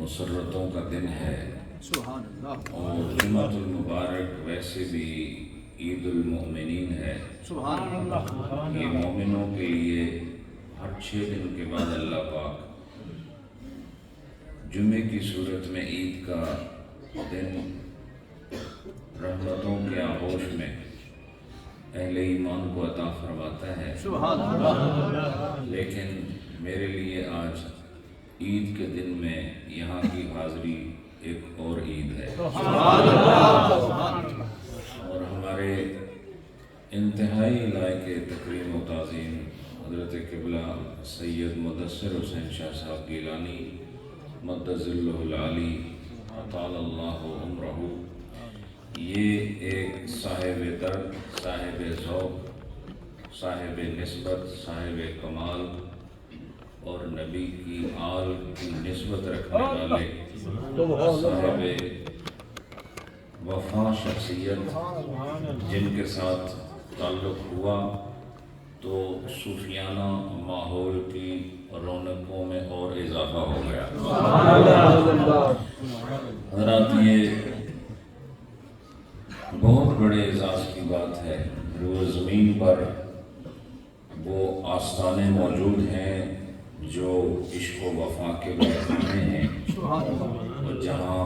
مسرتوں کا دن ہے سبحان اللہ اور جمعۃ المبارک ویسے بھی عید المؤمنین ہے۔ سبحان اللہ یہ مومنوں کے لیے ہر 6 دن کے بعد اللہ پاک جمعے کی صورت میں عید کا دن رحمتوں کے آغوش میں اہل ایمان کو عطا فرماتا ہے۔ سبحان اللہ لیکن میرے لیے آج عید کے دن میں یہاں کی حاضری ایک اور عید ہے اور ہمارے انتہائی لائق تکریم و تعظیم حضرت قبلہ سید مدثر حسین شاہ صاحب گیلانی مدد ظلہ العالی اطال اللہ عمرہ، یہ ایک صاحب درد، صاحب ذوق، صاحب نسبت، صاحب کمال اور نبی کی آل کی نسبت رکھنے والے صاحب وفا شخصیت، جن کے ساتھ تعلق ہوا تو صوفیانہ ماحول کی رونقوں میں اور اضافہ ہو گیا۔ حضرات، یہ بہت بڑے اعزاز کی بات ہے، روز زمین پر وہ آستانے موجود ہیں جو عشق و وفا کے بڑھانے ہیں اور جہاں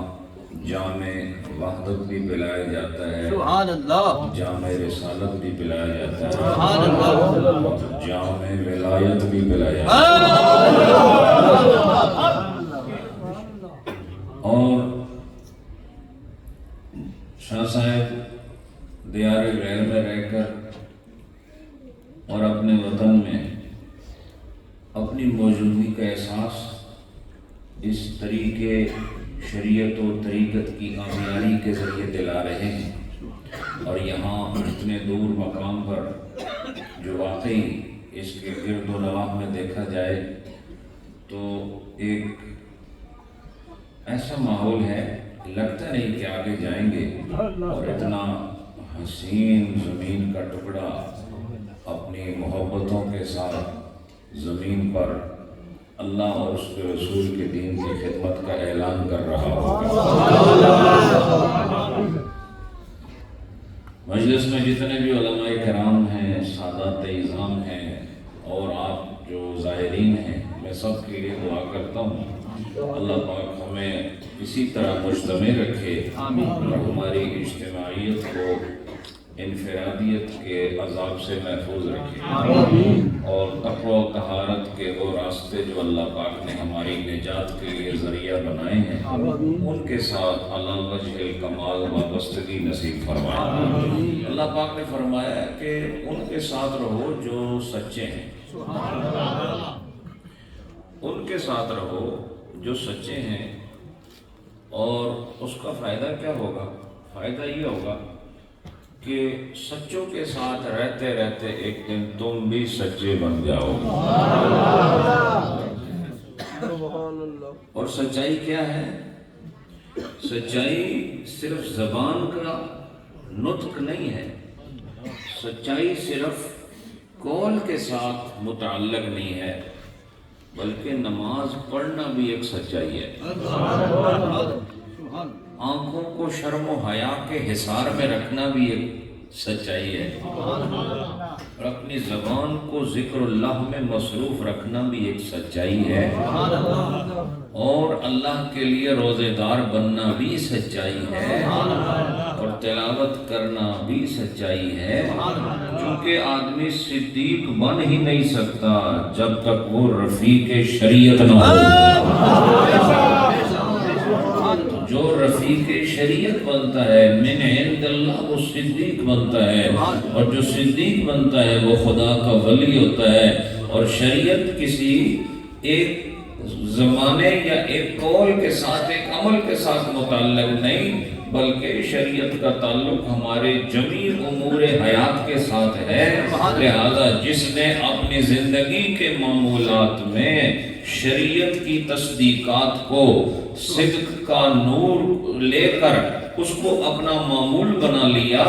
جامع وحدت بھی پلایا جاتا ہے، سبحان اللہ جامع رسالت بھی پلایا جاتا ہے، سبحان اللہ جامع ولایت بھی پلایا جاتا ہے۔ اور شاہ صاحب دیار غیر میں رہ کر اور اپنے وطن میں اپنی موجودگی کا احساس اس طریقے شریعت و طریقت کی آمیاری کے ذریعے دلا رہے ہیں، اور یہاں اتنے دور مقام پر جو واقعی اس کے گرد و نواح میں دیکھا جائے تو ایک ایسا ماحول ہے، لگتا نہیں کہ آگے جائیں گے، اور اتنا حسین زمین کا ٹکڑا اپنی محبتوں کے ساتھ زمین پر اللہ اور اس کے رسول کے دین کی خدمت کا اعلان کر رہا ہوگا۔ مجلس میں جتنے بھی علماء کرام ہیں، سادات اعظام ہیں اور آپ جو زائرین ہیں، میں سب کے لیے دعا کرتا ہوں اللہ پاک ہمیں اسی طرح مجتمع رکھے اور ہماری اجتماعیت کو انفرادیت کے عذاب سے محفوظ رکھے اور تقوی و طہارت کے وہ راستے جو اللہ پاک نے ہماری نجات کے لیے ذریعہ بنائے ہیں ان کے ساتھ علی وجہ الکمال وابستگی نصیب فرمائے۔ اللہ پاک نے فرمایا ہے کہ ان کے ساتھ رہو جو سچے ہیں، ان کے ساتھ رہو جو سچے ہیں، اور اس کا فائدہ کیا ہوگا؟ فائدہ یہ ہوگا کہ سچوں کے ساتھ رہتے رہتے ایک دن تم بھی سچے بن جاؤ۔ اور سچائی کیا ہے؟ سچائی صرف زبان کا نطق نہیں ہے، سچائی صرف قول کے ساتھ متعلق نہیں ہے، بلکہ نماز پڑھنا بھی ایک سچائی ہے، آنکھوں کو شرم و حیا کے حصار میں رکھنا بھی ایک سچائی ہے، اور اپنی زبان کو ذکر اللہ میں مصروف رکھنا بھی ایک سچائی ہے، اور اللہ کے لیے روزے دار بننا بھی سچائی ہے، اور تلاوت کرنا بھی سچائی ہے، کیونکہ آدمی صدیق بن ہی نہیں سکتا جب تک وہ رفیق شریعت نہ ہو۔ جو رفیق شریعت بنتا ہے من عند اللہ وہ صدیق بنتا ہے، اور جو صدیق بنتا ہے وہ خدا کا ولی ہوتا ہے، اور شریعت کسی ایک زمانے یا ایک قول کے ساتھ، ایک عمل کے ساتھ متعلق نہیں، بلکہ شریعت کا تعلق ہمارے جمیع امور حیات کے ساتھ ہے۔ لہذا جس نے اپنی زندگی کے معمولات میں شریعت کی تصدیقات کو صدق کا نور لے کر اس کو اپنا معمول بنا لیا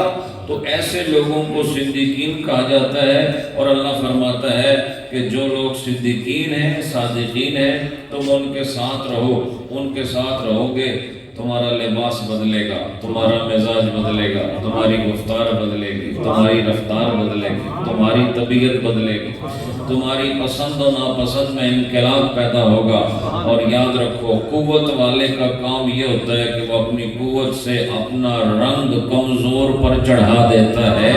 تو ایسے لوگوں کو صدیقین کہا جاتا ہے، اور اللہ فرماتا ہے کہ جو لوگ صدیقین ہیں، صادقین ہیں، تم ان کے ساتھ رہو، ان کے ساتھ رہو گے، تمہارا لباس بدلے گا، تمہارا مزاج بدلے گا، تمہاری گفتار بدلے گی، تمہاری رفتار بدلے گی، تمہاری طبیعت بدلے گی، تمہاری پسند و ناپسند میں انقلاب پیدا ہوگا۔ اور یاد رکھو، قوت والے کا کام یہ ہوتا ہے کہ وہ اپنی قوت سے اپنا رنگ کمزور پر چڑھا دیتا ہے،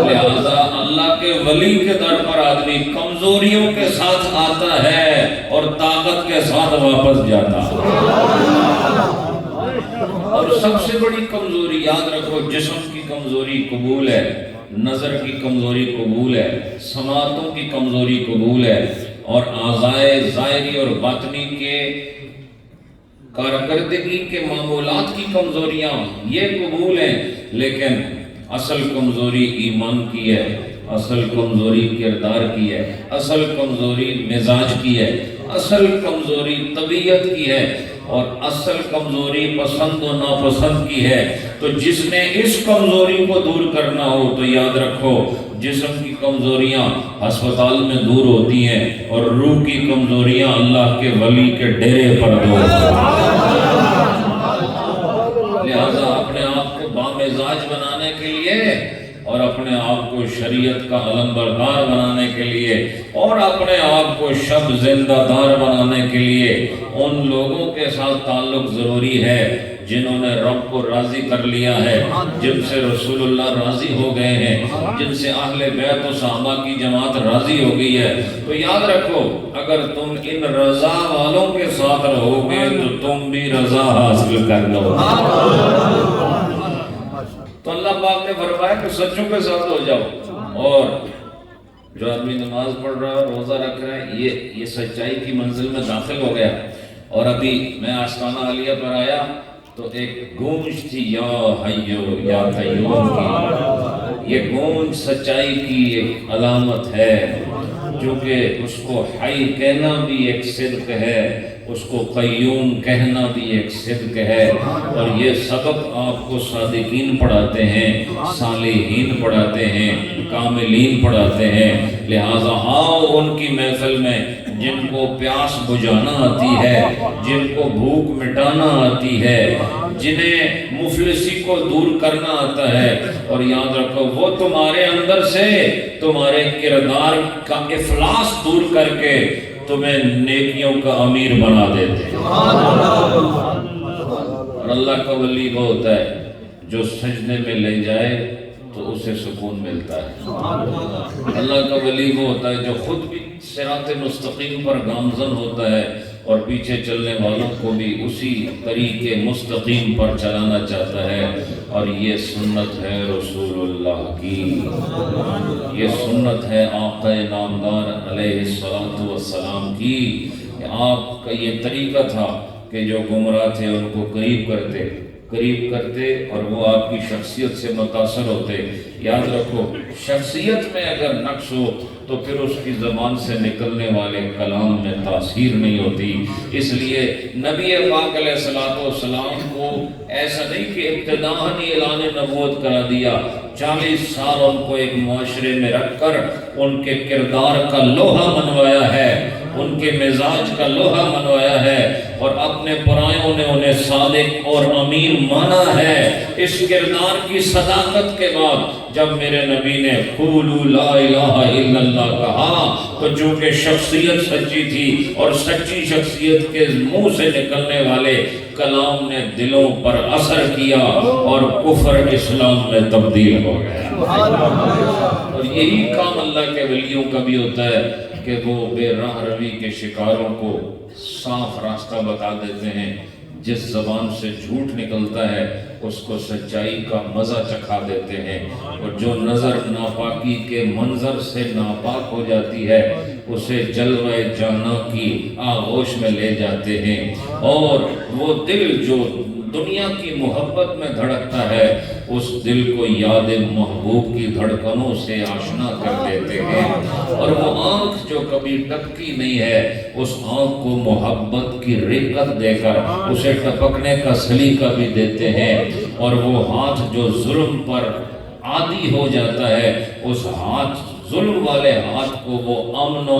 لہذا اللہ کے ولی کے در پر آدمی کمزوریوں کے ساتھ آتا ہے اور طاقت کے ساتھ واپس جاتا ہے۔ اور سب سے بڑی کمزوری یاد رکھو، جسم کی کمزوری قبول ہے، نظر کی کمزوری قبول ہے، سماعتوں کی کمزوری قبول ہے، اور اعضائے ظاہری اور باطنی کے کارکردگی کے معمولات کی کمزوریاں یہ قبول ہیں، لیکن اصل کمزوری ایمان کی ہے، اصل کمزوری کردار کی ہے، اصل کمزوری مزاج کی ہے، اصل کمزوری طبیعت کی ہے، اور اصل کمزوری پسند و ناپسند کی ہے۔ تو جس نے اس کمزوری کو دور کرنا ہو تو یاد رکھو، جسم کی کمزوریاں ہسپتال میں دور ہوتی ہیں اور روح کی کمزوریاں اللہ کے ولی کے ڈیرے پر دور ہوتی ہیں۔ لہذا اپنے آپ کو بامزاج بنانے کے لیے اور اپنے آپ کو شریعت کا علم بردار بنانے کے لیے اور اپنے آپ کو شب زندہ دار بنانے کے لیے ان لوگوں کے ساتھ تعلق ضروری ہے جنہوں نے رب کو راضی کر لیا ہے، جن سے رسول اللہ راضی ہو گئے ہیں، جن سے اہل بیت و صحابہ کی جماعت راضی ہو گئی ہے۔ تو یاد رکھو، اگر تم ان رضا والوں کے ساتھ رہو گے تو تم بھی رضا حاصل کر لو۔ تو اللہ پاک نے فرمایا کہ سچوں کے ساتھ ہو جاؤ، اور جو آدمی نماز پڑھ رہا ہے، روزہ رکھ رہا ہے، یہ سچائی کی منزل میں داخل ہو گیا۔ اور ابھی میں آستانہ عالیہ پر آیا تو ایک گونج تھی، یا حیو یا قیوم کی۔ یہ گونج سچائی کی ایک علامت ہے، جو کہ اس کو حی کہنا بھی ایک صدق ہے، اس کو قیوم کہنا بھی ایک صدق ہے۔ اور یہ سبق آپ کو صادقین پڑھاتے ہیں، صالحین پڑھاتے ہیں، کاملین پڑھاتے ہیں۔ لہٰذا آؤ ان کی محفل میں جن کو پیاس بجھانا آتی ہے، جن کو بھوک مٹانا آتی ہے، جنہیں مفلسی کو دور کرنا آتا ہے، اور یاد رکھو وہ تمہارے اندر سے تمہارے کردار کا افلاس دور کر کے تمہیں نیکیوں کا امیر بنا دیتے ہیں۔ اور اللہ کا ولی وہ ہوتا ہے جو سجدے میں لے جائے تو اسے سکون ملتا ہے۔ اللہ کا ولی وہ ہوتا ہے جو خود بھی صراط مستقیم پر گامزن ہوتا ہے اور پیچھے چلنے والوں کو بھی اسی طریقے مستقیم پر چلانا چاہتا ہے۔ اور یہ سنت ہے رسول اللہ کی، یہ سنت ہے آقا نامدار علیہ السلام کی، کہ آپ کا یہ طریقہ تھا کہ جو گمراہ تھے ان کو قریب کرتے اور وہ آپ کی شخصیت سے متاثر ہوتے۔ یاد رکھو، شخصیت میں اگر نقص ہو تو پھر اس کی زبان سے نکلنے والے کلام میں تاثیر نہیں ہوتی۔ اس لیے نبی پاک علیہ السلام کو ایسا نہیں کہ ابتداءً ہی اعلان نبوت کرا دیا، 40 سال ان کو ایک معاشرے میں رکھ کر ان کے کردار کا لوہا منوایا ہے، ان کے مزاج کا لوہا منوایا ہے، اور اپنے پرائیوں نے انہیں صادق اور امین مانا ہے۔ اس کردار کی صداقت کے بعد جب میرے نبی نے قولوا لا الہ الا اللہ کہا تو چونکہ شخصیت سچی تھی اور سچی شخصیت کے منہ سے نکلنے والے کلام نے دلوں پر اثر کیا اور کفر اسلام میں تبدیل ہو گیا۔ اور یہی کام اللہ کے ولیوں کا بھی ہوتا ہے کہ وہ بے راہ روی کے شکاروں کو صاف راستہ بتا دیتے ہیں۔ جس زبان سے جھوٹ نکلتا ہے اس کو سچائی کا مزہ چکھا دیتے ہیں، اور جو نظر ناپاکی کے منظر سے ناپاک ہو جاتی ہے اسے جلوہ جانا کی آغوش میں لے جاتے ہیں، اور وہ دل جو دنیا کی محبت میں دھڑکتا ہے اس دل کو یاد محبوب کی دھڑکنوں سے آشنا کر دیتے ہیں، اور وہ آنکھ جو کبھی ٹپکی نہیں ہے اس آنکھ کو محبت کی رقت دے کر اسے ٹپکنے کا سلیقہ بھی دیتے ہیں، اور وہ ہاتھ جو ظلم پر عادی ہو جاتا ہے اس ہاتھ ظلم والے ہاتھ کو وہ امن و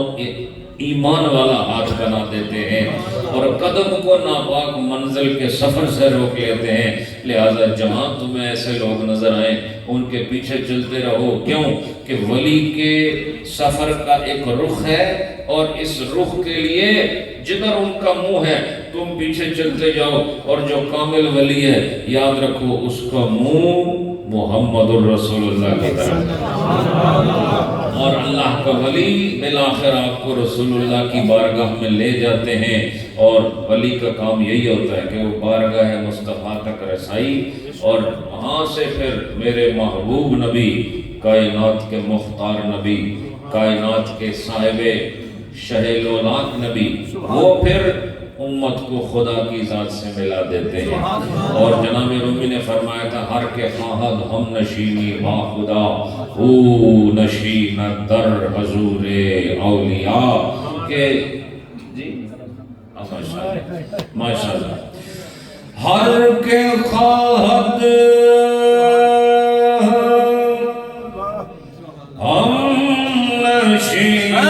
ایمان والا ہاتھ بنا دیتے ہیں اور قدم کو ناپاک منزل کے سفر سے روک لیتے ہیں. لہذا جہاں تمہیں ایسے لوگ نظر آئیں ان کے پیچھے چلتے رہو. کیوں کہ ولی کے سفر کا ایک رخ ہے اور اس رخ کے لیے جدھر ان کا منہ ہے تم پیچھے چلتے جاؤ. اور جو کامل ولی ہے یاد رکھو اس کا منہ محمد الرسول اللہ کی طرف. اور اللہ کا ولی بالآخر آپ کو رسول اللہ کی بارگاہ میں لے جاتے ہیں. اور ولی کا کام یہی ہوتا ہے کہ وہ بارگاہ مصطفیٰ تک رسائی اور وہاں سے پھر میرے محبوب نبی، کائنات کے مختار نبی، کائنات کے صاحب شہلولاک نبی، وہ پھر امت کو خدا کی ذات سے ملا دیتے ہیں. اور جناب رومی نے فرمایا تھا ہر کے خواہد ہم نشینی با خدا او نشین در حضور اولیاء کہ جی ماشاءاللہ ہر کے خواہد ہم نشینی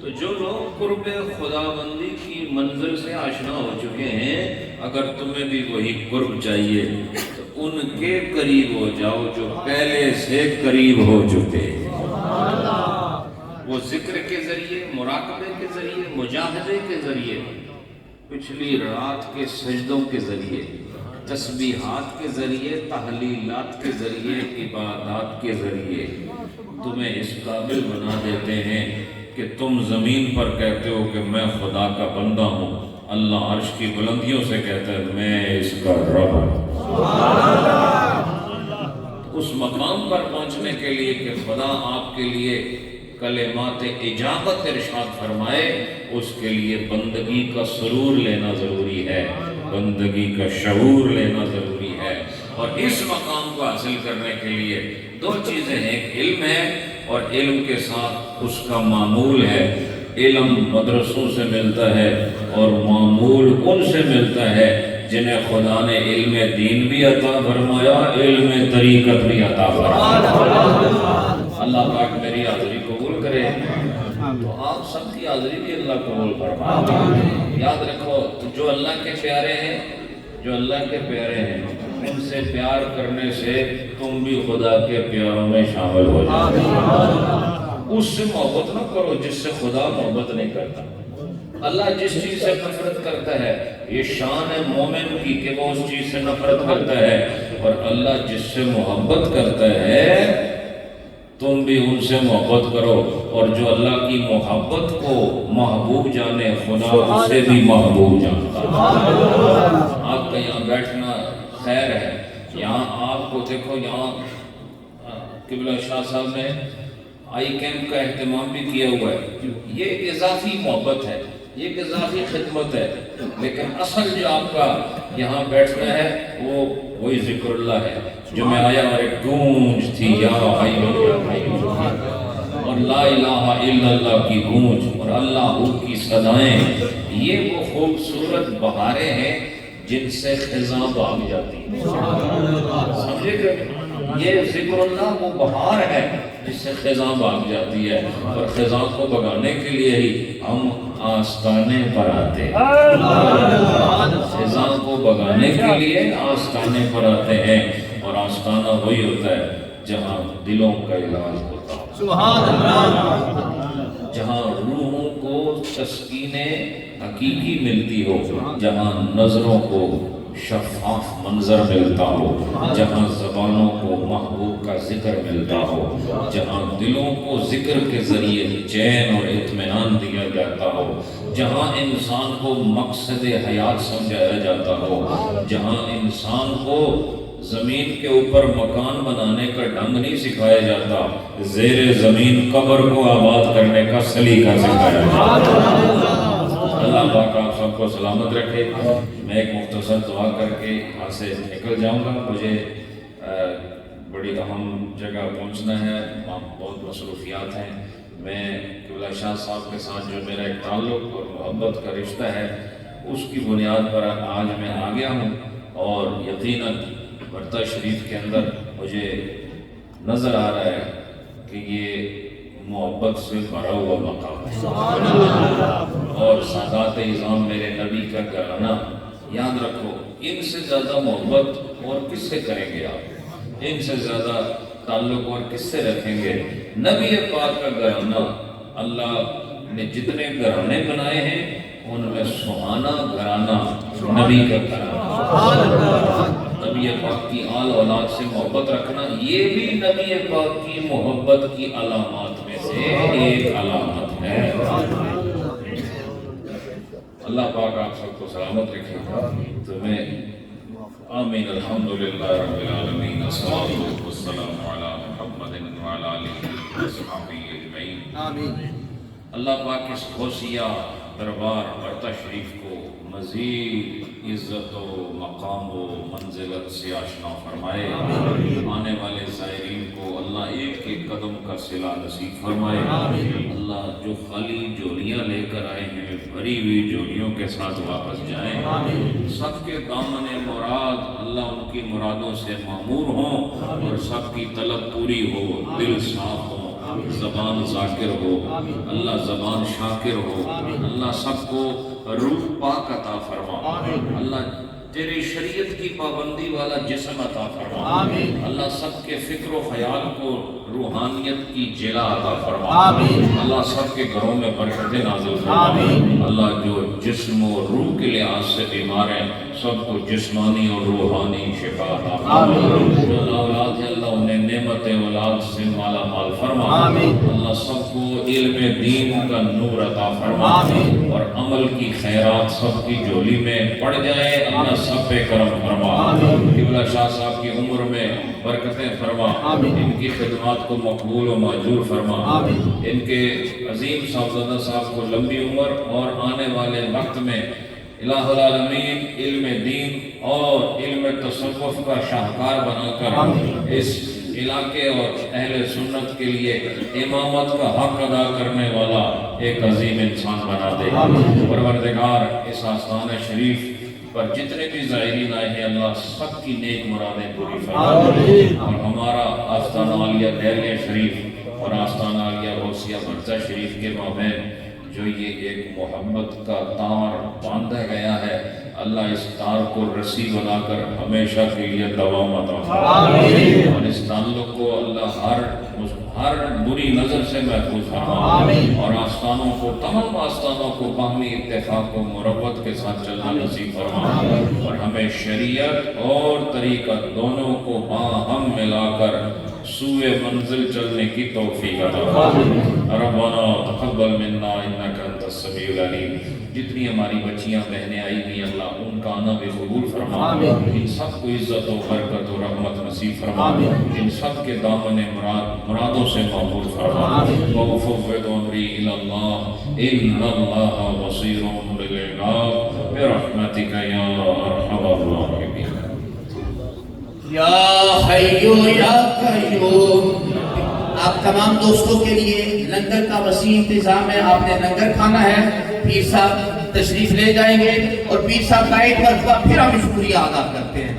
تو جو لوگ قرب خدا بندی کی منزل سے آشنا ہو چکے ہیں، اگر تمہیں بھی وہی قرب چاہیے تو ان کے قریب ہو جاؤ جو پہلے سے قریب ہو چکے. وہ ذکر کے ذریعے، مراقبے کے ذریعے، مجاہدے کے ذریعے، پچھلی رات کے سجدوں کے ذریعے، تسبیحات کے ذریعے، تحلیلات کے ذریعے، عبادات کے ذریعے تمہیں اس قابل بنا دیتے ہیں کہ تم زمین پر کہتے ہو کہ میں خدا کا بندہ ہوں، اللہ عرش کی بلندیوں سے کہتا ہے میں اس کا رب ہوں. اس مقام پر پہنچنے کے لیے کہ خدا آپ کے لیے کلمات اجابت ارشاد فرمائے، اس کے لیے بندگی کا سرور لینا ضروری ہے، بندگی کا شعور لینا ضروری ہے. اور اس مقام کو حاصل کرنے کے لیے دو چیزیں ہیں، ایک علم ہے اور علم کے ساتھ اس کا معمول ہے. علم مدرسوں سے ملتا ہے اور معمول ان سے ملتا ہے جنہیں خدا نے علم دین بھی عطا فرمایا، علم طریقت بھی عطا فرمایا. اللہ پاک میری حاضری قبول کرے، تو آپ سب کی حاضری بھی اللہ قبول فرمائے. یاد رکھو جو اللہ کے پیارے ہیں، جو اللہ کے پیارے ہیں، ان سے پیار کرنے سے تم بھی خدا کے پیاروں میں شامل ہو جاؤ. اس سے محبت نہ کرو جس سے خدا محبت نہیں کرتا. اللہ جس چیز سے نفرت کرتا ہے، یہ شان ہے مومن کی کہ وہ اس چیز سے نفرت کرتا ہے. اور اللہ جس سے محبت کرتا ہے تم بھی ان سے محبت کرو. اور جو اللہ کی محبت کو محبوب جانے، خدا اسے بھی محبوب جانتا. آپ کا یہاں بیٹھنا خیر ہے. یہاں آپ کو دیکھو، یہاں قبلہ شاہ صاحب نے آئی کیمپ کا اہتمام بھی کیا ہوا ہے. یہ ایک اضافی محبت ہے، یہ ایک اضافی خدمت ہے، لیکن اصل جو آپ کا یہاں بیٹھنا ہے وہ وہی ذکر اللہ ہے. جو میں آیا اور ایک گونج تھی یا حی یا قیوم، اور لا الہ الا اللہ کی گونج اور اللہ کی صدائیں، یہ وہ خوبصورت بہاریں ہیں جن سے خزاں بھاگ جاتی ہیں. سمجھے کہ یہ ذکر اللہ وہ بہار ہے جس سے خزاں بھاگ جاتی ہے، اور خزاں کو بھگانے کے لیے ہی ہم آستانے پر آتے ہیں۔ خزاں کو بھگانے کے لیے آستانے پر آتے ہیں، اور آستانہ وہی ہوتا ہے جہاں دلوں کا علاج ہوتا ہے، سبحان اللہ، جہاں روحوں کو تسکین حقیقی ملتی ہو، جہاں نظروں کو شفاف منظر ملتا ہو، جہاں زبانوں کو محبوب کا ذکر ملتا ہو، جہاں دلوں کو ذکر کے ذریعے چین اور اطمینان دیا جاتا ہو، جہاں انسان کو مقصد حیات سمجھایا جاتا ہو، جہاں انسان کو زمین کے اوپر مکان بنانے کا ڈھنگ نہیں سکھایا جاتا، زیر زمین قبر کو آباد کرنے کا سلیقہ سکھایا جاتا۔ اللہ پاک آپ سب کو سلامت رکھے۔ میں ایک مختصر دعا کر کے یہاں سے نکل جاؤں گا، مجھے بڑی اہم جگہ پہنچنا ہے، وہاں بہت مصروفیات ہیں۔ میں قبلہ شاہ صاحب کے ساتھ جو میرا ایک تعلق اور محبت کا رشتہ ہے، اس کی بنیاد پر آج میں آ گیا ہوں، اور یقیناً برطہ شریف کے اندر مجھے نظر آ رہا ہے کہ یہ محبت سے بھرا ہوا مقام ہے، اور سادات اعظام میرے نبی کا گھرانہ، یاد رکھو ان سے زیادہ محبت اور کس سے کریں گے آپ، ان سے زیادہ تعلق اور کس سے رکھیں گے؟ نبی پاک کا گھرانہ، اللہ نے جتنے گھرانے بنائے ہیں ان میں سہانا گھرانہ نبی کا گھرانہ۔ نبی پاک کی آل اولاد سے محبت رکھنا یہ بھی نبی پاک کی محبت کی علامات میں سے ایک علامت ہے۔ اللہ پاک آپ سب کو سلامت رکھے۔ تو میں آمین، الحمدللہ رب العالمین، الصلاۃ والسلام علی محمد وعلی آلہ وصحبہ اجمعین۔ آمین۔ اللہ پاک اس غوثیہ دربار برطہ شریف کو مزید عزت و مقام و منزلت سے آشنا فرمائے، آنے والے زائرین کو اللہ ایک ایک قدم کا صلہ نصیب فرمائے۔ اللہ جو خالی جولیاں لے کر آئے ہیں بھری ہوئی جولیوں کے ساتھ واپس جائیں، سب کے دامن مراد اللہ ان کی مرادوں سے معمور ہوں، اور سب کی طلب پوری ہو، دل صاف ہو، زبان ذاکر ہو، اللہ زبان شاکر ہو، اللہ سب کو روح پاک عطا فرما، اللہ تیری شریعت کی پابندی والا جسم عطا فرما، اللہ سب کے فکر و خیال کو روحانیت کی جلا عطا فرما، اللہ سب کے گھروں میں برکت نازل فرما، اللہ جو جسم و روح کے لحاظ سے بیمار ہیں سب کو جسمانی اور روحانی شفا عطا فرما، جو اولاد ہے اللہ انہیں نعمت اولاد سے مالا مال فرما، اللہ سب کو علم دین کا نور عطا فرما، اور عمل کی خیرات سب کی جولی میں پڑ جائے، اللہ سب پہ کرم فرما، قبلہ شاہ صاحب کی عمر میں برکتیں فرما، ان کی خدمات کو مقبول و معجور فرما، ان کے عظیم صاحبزادہ صاحب کو لمبی عمر اور آنے والے وقت میں الہ العالمین علم دین اور علم تصوف کا شاہکار بنا کر اس علاقے اور اہل سنت کے لیے امامت کا حق ادا کرنے والا ایک عظیم انسان بنا دے۔ پروردگار اس آستانہ شریف پر جتنے بھی زائرین آئے ہیں اللہ سب کی نیک مرادیں پوری فرما، اور ہمارا آستانہ عالیہ دہلیہ شریف اور آستانہ عالیہ غوثیہ برطہ شریف کے مابین جو یہ ایک محبت کا تار باندھا گیا ہے، اللہ اس تار کو رسی بنا کر ہمیشہ کے لیے دوام عطا فرما، اور اس تعلق کو اللہ ہر بری نظر سے محفوظ فرما، اور آستانوں کو تمام آستانوں کو باہمی اتفاق و مربت کے ساتھ چلنا نصیب فرما، اور ہمیں شریعت اور طریقت دونوں کو باہم ملا کر سوئے منزل چلنے کی توفیق عطا فرما۔ ربنا تقبل منا انک انت السمیع العلیم۔ جتنی ہماری بچیاں بہنیں آئی ہوئی اللہ ان کا آنا بھی قبول فرما، ان سب کو عزت و برکت و رحمت نصیب فرما، ان سب کے دامن مرادوں سے محفوظ فرما۔ وَأُفَوِّضُ أَمْرِي إِلَى اللَّهِ إِنَّ اللَّهَ بَصِيرٌ بِالْعِبَادِ بِرَحْمَتِكَ يَا أَرْحَمَ الرَّاحِمِينَ۔ یا حیو یا قیوم۔ آپ تمام دوستوں کے لیے لنگر کا وسیع انتظام ہے، آپ نے لنگر کھانا ہے، پیر صاحب تشریف لے جائیں گے، اور پیر صاحب کا ایک مرتبہ پھر ہم شکریہ ادا کرتے ہیں۔